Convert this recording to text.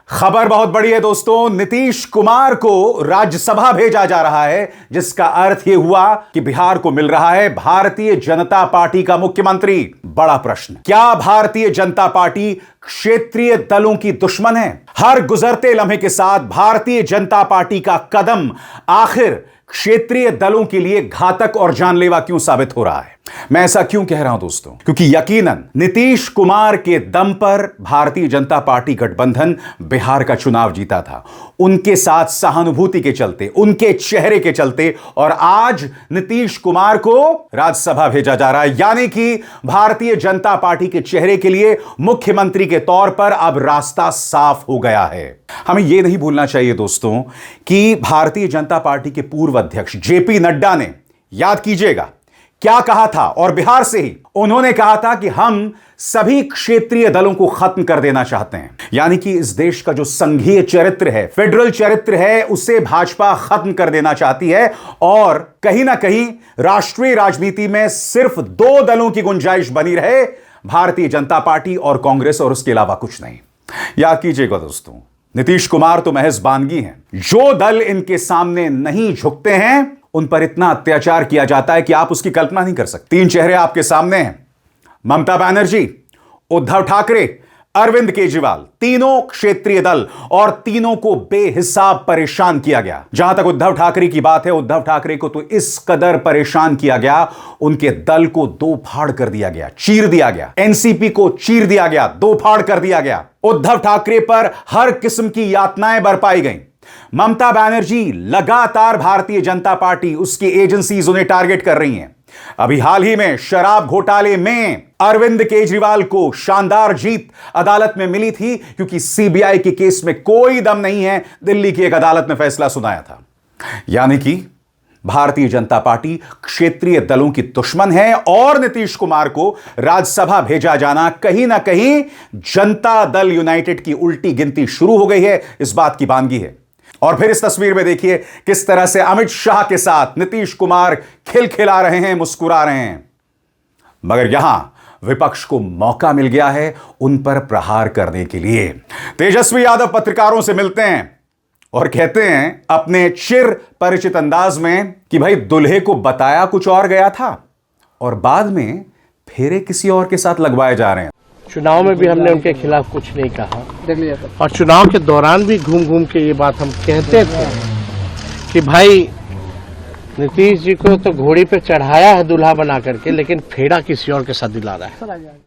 खबर बहुत बड़ी है दोस्तों। नीतीश कुमार को राज्यसभा भेजा जा रहा है, जिसका अर्थ यह हुआ कि बिहार को मिल रहा है भारतीय जनता पार्टी का मुख्यमंत्री। बड़ा प्रश्न, क्या भारतीय जनता पार्टी क्षेत्रीय दलों की दुश्मन है? हर गुजरते लम्हे के साथ भारतीय जनता पार्टी का कदम आखिर क्षेत्रीय दलों के लिए घातक और जानलेवा क्यों साबित हो रहा है? मैं ऐसा क्यों कह रहा हूं दोस्तों? क्योंकि यकीनन नीतीश कुमार के दम पर भारतीय जनता पार्टी गठबंधन बिहार का चुनाव जीता था, उनके साथ सहानुभूति के चलते, उनके चेहरे के चलते, और आज नीतीश कुमार को राज्यसभा भेजा जा रहा है। यानी कि भारतीय जनता पार्टी के चेहरे के लिए मुख्यमंत्री के तौर पर अब रास्ता साफ हो गया है। हमें यह नहीं भूलना चाहिए दोस्तों कि भारतीय जनता पार्टी के पूर्व अध्यक्ष जेपी नड्डा ने, याद कीजिएगा, क्या कहा था? और बिहार से ही उन्होंने कहा था कि हम सभी क्षेत्रीय दलों को खत्म कर देना चाहते हैं। यानी कि इस देश का जो संघीय चरित्र है, फेडरल चरित्र है, उसे भाजपा खत्म कर देना चाहती है। और कहीं ना कहीं राष्ट्रीय राजनीति में सिर्फ दो दलों की गुंजाइश बनी रहे, भारतीय जनता पार्टी और कांग्रेस, और उसके अलावा कुछ नहीं। याद कीजिएगा दोस्तों, नीतीश कुमार तो महज बानगी हैं। जो दल इनके सामने नहीं झुकते हैं उन पर इतना अत्याचार किया जाता है कि आप उसकी कल्पना नहीं कर सकते। तीन चेहरे आपके सामने हैं: ममता बनर्जी, उद्धव ठाकरे, अरविंद केजरीवाल। तीनों क्षेत्रीय दल, और तीनों को बेहिसाब परेशान किया गया। जहां तक उद्धव ठाकरे की बात है, उद्धव ठाकरे को तो इस कदर परेशान किया गया, उनके दल को दो फाड़ कर दिया गया, चीर दिया गया। एनसीपी को चीर दिया गया, दो फाड़ कर दिया गया। उद्धव ठाकरे पर हर किस्म की यातनाएं बरपाई गई। ममता बनर्जी लगातार भारतीय जनता पार्टी, उसकी एजेंसीज उन्हें टारगेट कर रही हैं। अभी हाल ही में शराब घोटाले में अरविंद केजरीवाल को शानदार जीत अदालत में मिली थी, क्योंकि सीबीआई के केस में कोई दम नहीं है, दिल्ली की एक अदालत ने फैसला सुनाया था। यानी कि भारतीय जनता पार्टी क्षेत्रीय दलों की दुश्मन है, और नीतीश कुमार को राज्यसभा भेजा जाना कहीं ना कहीं जनता दल यूनाइटेड की उल्टी गिनती शुरू हो गई है, इस बात की बानगी है। और फिर इस तस्वीर में देखिए किस तरह से अमित शाह के साथ नीतीश कुमार खिलखिला रहे हैं, मुस्कुरा रहे हैं। मगर यहां विपक्ष को मौका मिल गया है उन पर प्रहार करने के लिए। तेजस्वी यादव पत्रकारों से मिलते हैं और कहते हैं अपने चिर परिचित अंदाज में कि भाई, दुल्हे को बताया कुछ और गया था और बाद में फेरे किसी और के साथ लगवाए जा रहे हैं। चुनाव में भी हमने उनके खिलाफ कुछ नहीं कहा, और चुनाव के दौरान भी घूम घूम के ये बात हम कहते थे कि भाई, नीतीश जी को तो घोड़ी पे चढ़ाया है दूल्हा बना करके, लेकिन फेरा किसी और के साथ दिला रहा है।